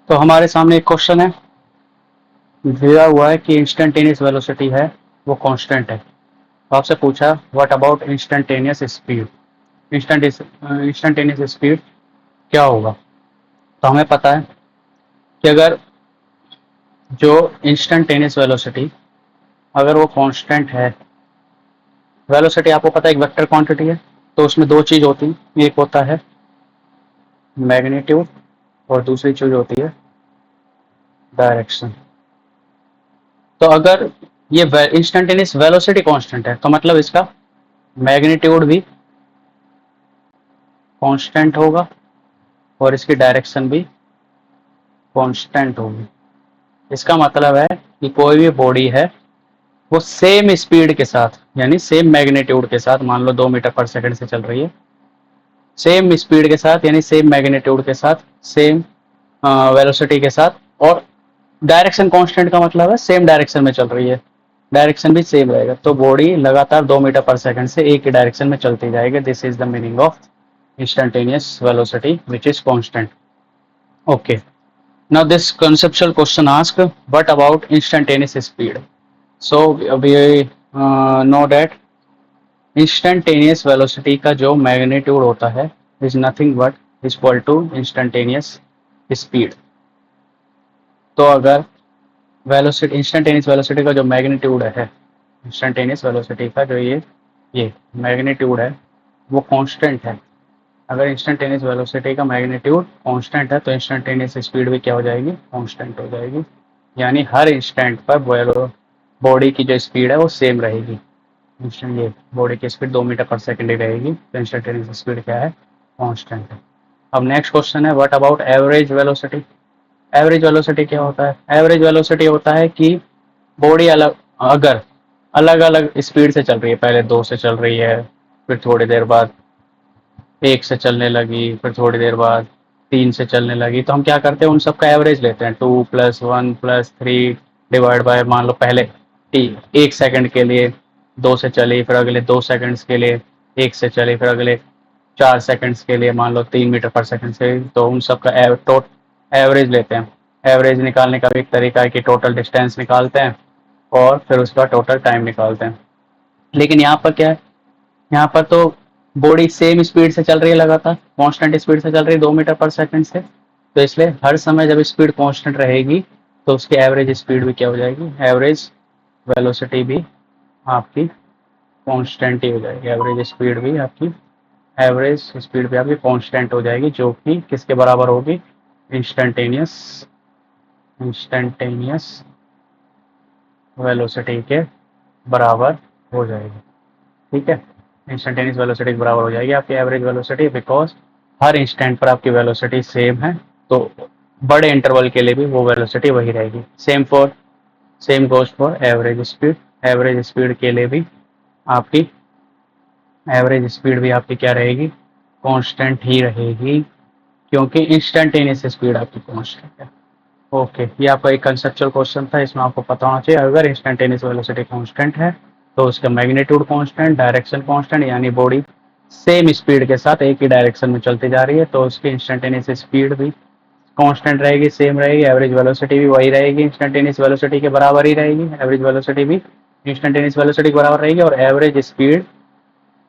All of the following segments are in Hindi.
तो हमारे सामने एक क्वेश्चन है, दिया हुआ है कि इंस्टेंटेनियस वेलोसिटी है वो कांस्टेंट है। तो आपसे पूछा what about instantaneous speed, instantaneous speed क्या होगा। तो हमें पता है कि अगर जो इंस्टेंटेनियस वेलोसिटी अगर वो कांस्टेंट है, वेलोसिटी आपको पता है एक वेक्टर क्वांटिटी है, तो उसमें दो चीज होती है, एक होता है मैग्नीट्यूड और दूसरी चीज होती है डायरेक्शन। तो अगर ये इंस्टेंटेनियस वेलोसिटी कांस्टेंट है तो मतलब इसका मैग्नीट्यूड भी कांस्टेंट होगा और इसकी डायरेक्शन भी कांस्टेंट होगी। इसका मतलब है कि कोई भी बॉडी है वो सेम स्पीड के साथ यानी सेम मैग्नीट्यूड के साथ, मान लो 2 मीटर पर सेकंड से चल रही है, सेम स्पीड के साथ यानी सेम मैग्नीट्यूड के साथ, सेम वेलोसिटी के साथ, और डायरेक्शन कांस्टेंट का मतलब है सेम डायरेक्शन में चल रही है, डायरेक्शन भी सेम रहेगा, तो बॉडी लगातार 2 मीटर पर सेकंड से एक ही डायरेक्शन में चलती जाएगी। This is the meaning of instantaneous velocity which is constant. Okay, now this conceptual question asks what about instantaneous speed. So we know that instantaneous velocity का जो मैग्नीट्यूड होता है is nothing but equal to instantaneous speed. तो अगर वेलोसिटी, इंस्टेंटेनियस वेलोसिटी का जो मैग्नीट्यूड है, इंस्टेंटेनियस वेलोसिटी का जो ये मैग्नीट्यूड है वो कांस्टेंट है। अगर इंस्टेंटेनियस वेलोसिटी का मैग्नीट्यूड कांस्टेंट है तो इंस्टेंटेनियस स्पीड भी क्या हो जाएगी, कांस्टेंट हो जाएगी। यानी हर इंस्टेंट पर बॉडी की जो स्पीड है वो सेम रहेगी। ये बॉडी की स्पीड 2 मीटर पर सेकंड ही रहेगी, तो इंस्टेंटेनियस स्पीड क्या है, कांस्टेंट है। अब नेक्स्ट क्वेश्चन है what about average velocity. Average velocity क्या होता है? एवरेज वेलोसिटी होता है कि बॉडी अगर अलग अलग स्पीड से चल रही है, पहले 2 से चल रही है, फिर थोड़ी देर बाद 1 से चलने लगी, फिर थोड़ी देर बाद 3 से चलने लगी, तो हम क्या करते हैं, उन सबका एवरेज लेते हैं, 2+1+3 डिवाइड बाय, मान लो पहले 1 सेकंड के लिए 2 से चली, फिर अगले 2 सेकंड्स के लिए 1 से चली, फिर अगले 4 सेकंड्स के लिए मान लो 3 मीटर पर सेकंड से, तो उन सबका एवरेज लेते हैं। एवरेज निकालने का भी एक तरीका है कि टोटल डिस्टेंस निकालते हैं और फिर उसका टोटल टाइम निकालते हैं। लेकिन यहाँ पर क्या है, यहाँ पर तो बॉडी सेम स्पीड से चल रही है, लगातार कांस्टेंट स्पीड से चल रही है 2 मीटर पर सेकंड से, तो इसलिए हर समय जब स्पीड कांस्टेंट रहेगी तो उसकी एवरेज स्पीड भी क्या हो जाएगी, एवरेज वेलोसिटी भी आपकी कांस्टेंट ही हो जाएगी। एवरेज स्पीड भी आपकी कांस्टेंट हो जाएगी, जो कि किसके बराबर होगी, इंस्टेंटेनियस इंस्टेंटेनियस वेलोसिटी के बराबर हो जाएगी। ठीक है, इंस्टेंटेनियस वेलोसिटी के बराबर हो जाएगी आपकी average velocity, because her instant पर आपकी वेलोसिटी सेम है, तो बड़े इंटरवल के लिए भी वो वेलोसिटी वही रहेगी। Same goes for average speed. Average speed के लिए भी आपकी एवरेज स्पीड भी आपकी क्या रहेगी, कांस्टेंट ही रहेगी, क्योंकि इंस्टेंटेनियस स्पीड आपकी कांस्टेंट है। ओके, ये आपका एक कंसेप्चुअल क्वेश्चन था, इसमें आपको पता होना चाहिए अगर इंस्टेंटेनियस वेलोसिटी कांस्टेंट है तो उसका मैग्नीट्यूड कांस्टेंट, डायरेक्शन कांस्टेंट, यानी बॉडी सेम स्पीड के साथ एक ही डायरेक्शन में चलती जा रही है, तो उसकी इंस्टेंटेनियस स्पीड भी कांस्टेंट रहेगी, सेम रहेगी, एवरेज वेलोसिटी भी वही रहेगी, इंस्टेंटेनियस वेलोसिटी के बराबर ही रहेगी, एवरेज वेलोसिटी भी इंस्टेंटेनियस वेलोसिटी के बराबर रहेगी, और एवरेज स्पीड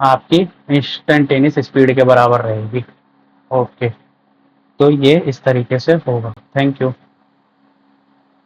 आपकी इंस्टेंटेनियस स्पीड के बराबर रहेगी। ओके, तो ये इस तरीके से होगा। Thank you.